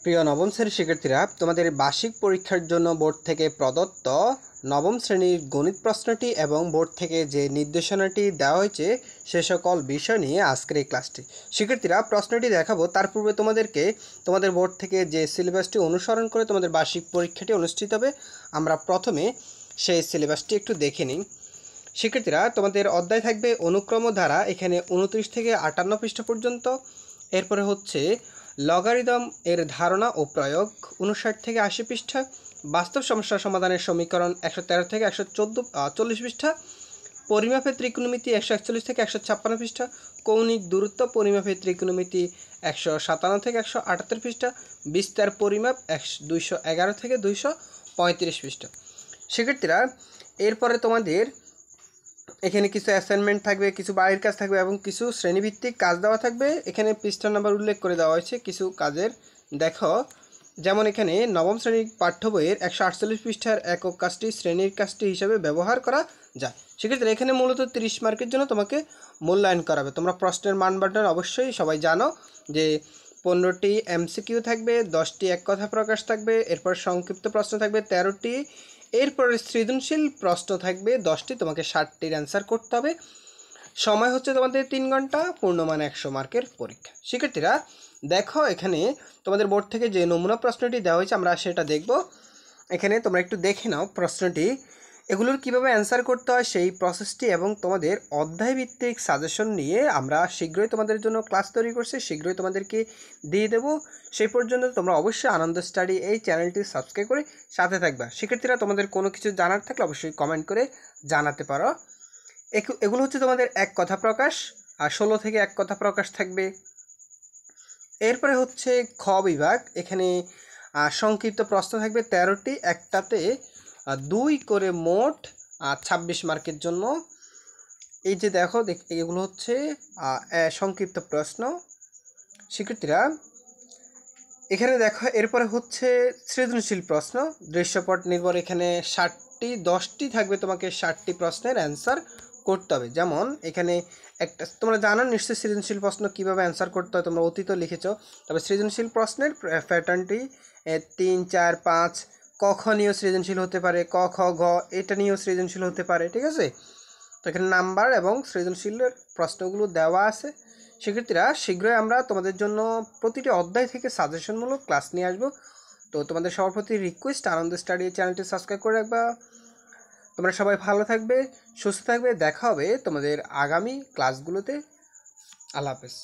প্রিয় নবম শ্রেণীর শিক্ষার্থীরা, তোমাদের বার্ষিক পরীক্ষার জন্য বোর্ড থেকে প্রদত্ত নবম শ্রেণীর গণিত প্রশ্নটি এবং বোর্ড থেকে যে নির্দেশনাটি দেওয়া হয়েছে সে সকল বিষয় নিয়ে আজকের এই ক্লাসটি। শিক্ষার্থীরা, প্রশ্নটি দেখাবো তার পূর্বে তোমাদেরকে তোমাদের বোর্ড থেকে যে সিলেবাসটি অনুসরণ করে তোমাদের বার্ষিক পরীক্ষাটি অনুষ্ঠিত হবে, আমরা প্রথমে সেই সিলেবাসটি একটু দেখে নিই। শিক্ষার্থীরা, তোমাদের অধ্যায় থাকবে অনুক্রম ধারা, এখানে 29 থেকে 58 পৃষ্ঠা পর্যন্ত। এরপরে হচ্ছে লগারিদম এর ধারণা ও প্রয়োগ 59 থেকে 80 পৃষ্ঠা। বাস্তব সমস্যা সমাধানের সমীকরণ 113 থেকে 140 পৃষ্ঠা। পরিমাপের ত্রিকোণমিতি 141 থেকে 156 পৃষ্ঠা। কৌণিক দূরত্ব পরিমাপের ত্রিকোণমিতি 157 থেকে 178 পৃষ্ঠা। বিস্তার পরিমাপ 211 থেকে 235 পৃষ্ঠা। শিক্ষার্থীরা, এরপরে তোমাদের এখানে কিছু অ্যাসাইনমেন্ট থাকবে, কিছু বাড়ির কাজ থাকবে এবং কিছু শ্রেণীভিত্তিক কাজ দেওয়া থাকবে। এখানে পৃষ্ঠা নাম্বার উল্লেখ করে দেওয়া হয়েছে কিছু কাজের। দেখো, যেমন এখানে নবম শ্রেণীর পাঠ্য বইয়ের 148 পৃষ্ঠার একক কাজটি শ্রেণীর কাজটি হিসাবে ব্যবহার করা যায়। সেক্ষেত্রে এখানে মূলত 30 মার্কের জন্য তোমাকে মূল্যায়ন করাবে। তোমরা প্রশ্নের মান বাটন অবশ্যই সবাই জানো যে 15টি MCQ থাকবে, 10টি এক কথা প্রকাশ থাকবে, এরপর সংক্ষিপ্ত প্রশ্ন থাকবে 13টি, এরপরে সৃজনশীল প্রশ্ন থাকবে 10টি, তোমাকে 60টির অ্যান্সার করতে হবে। সময় হচ্ছে তোমাদের 3 ঘন্টা, পূর্ণমান 100 মার্কের পরীক্ষা। শিক্ষার্থীরা দেখো, এখানে তোমাদের বোর্ড থেকে যে নমুনা প্রশ্নটি দেওয়া হয়েছে আমরা সেটা দেখব। এখানে তোমরা একটু দেখে নাও প্রশ্নটি, এগুলোর কিভাবে অ্যান্সার করতে হয় সেই প্রসেসটি এবং তোমাদের অধ্যায়ভিত্তিক সাজেশন নিয়ে আমরা শীঘ্রই তোমাদের জন্য ক্লাস তৈরি করছি, শীঘ্রই তোমাদেরকে দিয়ে দেব। সেই পর্যন্ত তোমরা অবশ্যই আনন্দ স্টাডি এই চ্যানেলটি সাবস্ক্রাইব করে সাথে থাকবে। শিক্ষার্থীরা, তোমাদের কোনো কিছু জানার থাকলে অবশ্যই কমেন্ট করে জানাতে পারো। এগুলো হচ্ছে তোমাদের এক কথা প্রকাশ, আর 16 থেকে এক কথা প্রকাশ থাকবে। এরপরে হচ্ছে খ বিভাগ, এখানে সংক্ষিপ্ত প্রশ্ন থাকবে 13টি, একটাতে 2 করে মোট 26 মার্কের জন্য। এই যে দেখো, এগুলো হচ্ছে সংক্ষিপ্ত প্রশ্ন। শিক্ষার্থীরা এখানে দেখো, এরপরে হচ্ছে সৃজনশীল প্রশ্ন দৃশ্যপট নির্ভর। এখানে 10টি থাকবে, তোমাকে 60টি প্রশ্নের অ্যান্সার করতে হবে। যেমন এখানে একটা তোমরা জানো নিশ্চয়ই সৃজনশীল প্রশ্ন কীভাবে অ্যান্সার করতে হয়, তোমরা অতীত লিখেছো। তবে সৃজনশীল প্রশ্নের প্যাটার্নটি 3, 4, 5 ক খ নিয়েও সৃজনশীল হতে পারে, ক খ গ এটা নিয়েও সৃজনশীল হতে পারে, ঠিক আছে। তো এখানে নাম্বার এবং সৃজনশীলের প্রশ্নগুলো দেওয়া আছে। শিক্ষার্থীরা, শীঘ্রই আমরা তোমাদের জন্য প্রতিটি অধ্যায় থেকে সাজেশনমূলক ক্লাস নিয়ে আসবো। তো তোমাদের সবার প্রতি রিকোয়েস্ট, আনন্দ স্টাডি চ্যানেলটি সাবস্ক্রাইব করে রাখবা। তোমরা সবাই ভালো থাকবে, সুস্থ থাকবে। দেখা হবে তোমাদের আগামী ক্লাসগুলোতে। আল্লাহ হাফেজ।